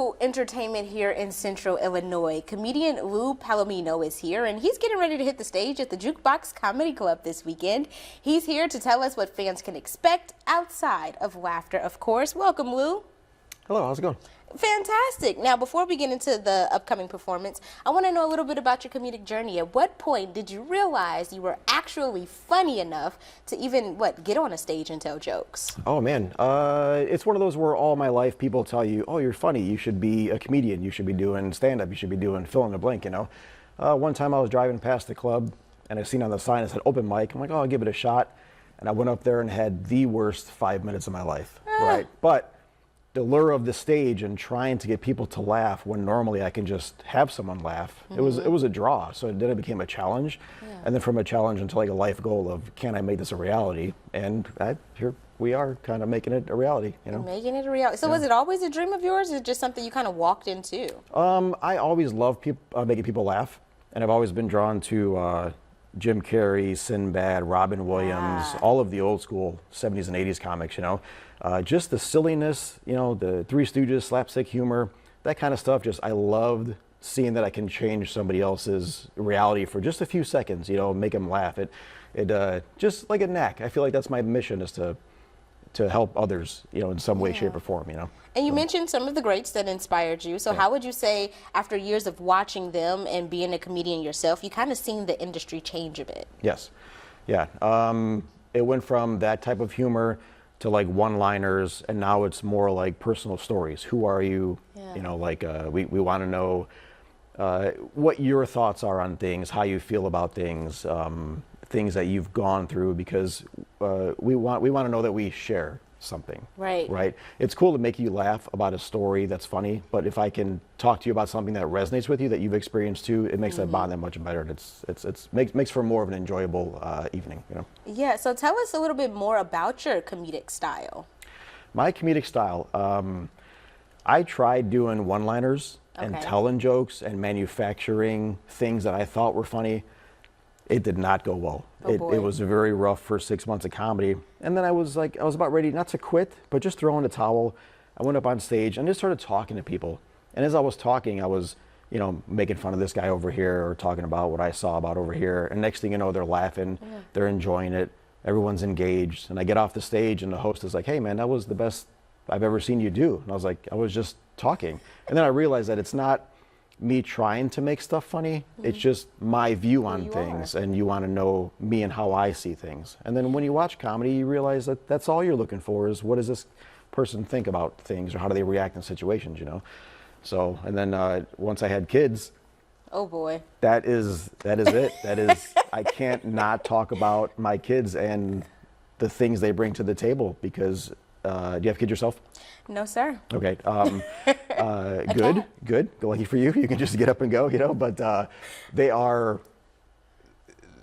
to entertainment here in Central Illinois. Comedian Lou Palomino is here, and he's getting ready to hit the stage at the Jukebox Comedy Club this weekend. He's here to tell us what fans can expect outside of laughter, of course. Welcome, Lou. Hello, how's it going? Fantastic. Now, before we get into the upcoming performance, I want to know a little bit about your comedic journey. At what point did you realize you were actually funny enough to even, get on a stage and tell jokes? Oh man, it's one of those where all my life people tell you, oh, you're funny, you should be a comedian, you should be doing stand-up, you should be doing fill in the blank, you know. One time I was driving past the club and I seen on the sign it said open mic. I'm like, oh, I'll give it a shot. And I went up there and had the worst 5 minutes of my life, right? But the lure of the stage and trying to get people to laugh when normally I can just have someone laugh. It was a draw. So then it became a challenge. Yeah. And then from a challenge into like a life goal of, can I make this a reality? And here we are kind of making it a reality, you know? Making it a reality. So was it always a dream of yours, or just something you kind of walked into? I always loved making people laugh. And I've always been drawn to Jim Carrey, Sinbad, Robin Williams, all of the old school 70s and 80s comics, you know. Just the silliness, you know, the Three Stooges, slapstick humor, that kind of stuff. Just I loved seeing that I can change somebody else's reality for just a few seconds, you know, make them laugh. It just like a knack. I feel like that's my mission, is to help others, you know, in some way, shape, or form, you know. And you mentioned some of the greats that inspired you. So how would you say, after years of watching them and being a comedian yourself, you kind of seen the industry change a bit? Yes. Yeah. It went from that type of humor to like one-liners, and now it's more like personal stories. Who are you? You know, like we want to know what your thoughts are on things, how you feel about things, things that you've gone through, because we want to know that we share something. Right. It's cool to make you laugh about a story that's funny, but if I can talk to you about something that resonates with you, that you've experienced too, it makes that bond that much better. It makes for more of an enjoyable evening, you know. Yeah. So tell us a little bit more about your comedic style. My comedic style, I tried doing one-liners and telling jokes and manufacturing things that I thought were funny. It did not go well. It was a very rough first 6 months of comedy. And then I was about ready not to quit, but just throw in the towel. I went up on stage and just started talking to people. And as I was talking, I was, you know, making fun of this guy over here or talking about what I saw about over here. And next thing you know, they're laughing, they're enjoying it, everyone's engaged. And I get off the stage and the host is like, hey man, that was the best I've ever seen you do. And I was like, I was just talking. And then I realized that it's not me trying to make stuff funny, it's just my view on things, and you want to know me and how I see things. And then when you watch comedy, you realize that that's all you're looking for, is what does this person think about things, or how do they react in situations, you know. So, and then once I had kids, oh boy, that is it. That is, I can't not talk about my kids and the things they bring to the table, because do you have kids yourself? No, sir. Okay. Good. Lucky for you. You can just get up and go, you know. But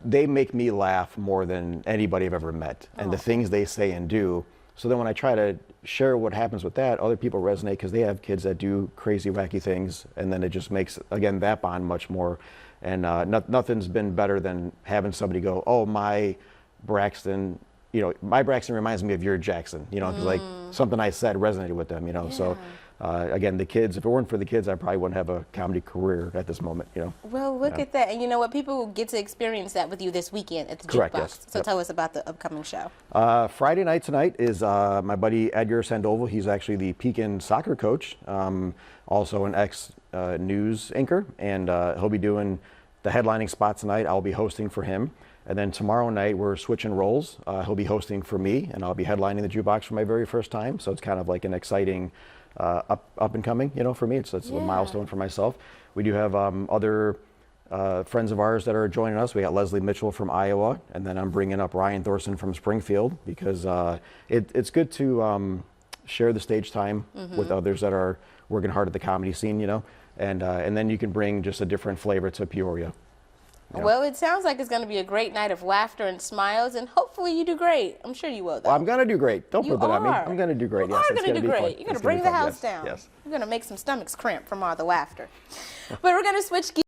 they make me laugh more than anybody I've ever met, and the things they say and do. So then when I try to share what happens with that, other people resonate because they have kids that do crazy, wacky things, and then it just makes, again, that bond much more. And nothing's been better than having somebody go, oh, my Braxton, you know, my Braxton reminds me of your Jackson, you know, because like something I said resonated with them, you know. So again, the kids, if it weren't for the kids, I probably wouldn't have a comedy career at this moment, you know. Well, look at that. And you know what? People will get to experience that with you this weekend at the Jukebox. Yes. So tell us about the upcoming show. Friday night tonight is my buddy Edgar Sandoval. He's actually the Pekin soccer coach, also an ex-news anchor, and he'll be doing the headlining spot tonight. I'll be hosting for him. And then tomorrow night, we're switching roles. He'll be hosting for me, and I'll be headlining the Jukebox for my very first time. So it's kind of like an exciting up and coming, you know, for me. It's a milestone for myself. We do have other friends of ours that are joining us. We got Leslie Mitchell from Iowa, and then I'm bringing up Ryan Thorson from Springfield, because it's good to share the stage time with others that are working hard at the comedy scene, you know, and then you can bring just a different flavor to Peoria. Yeah. Well, it sounds like it's going to be a great night of laughter and smiles, and hopefully you do great. I'm sure you will, though. Well, I'm going to do great. Don't put that on me. I'm going to do great. You yes, are going to do great. You're going to bring the house down. Yes. You're going to make some stomachs cramp from all the laughter. But we're going to switch gears.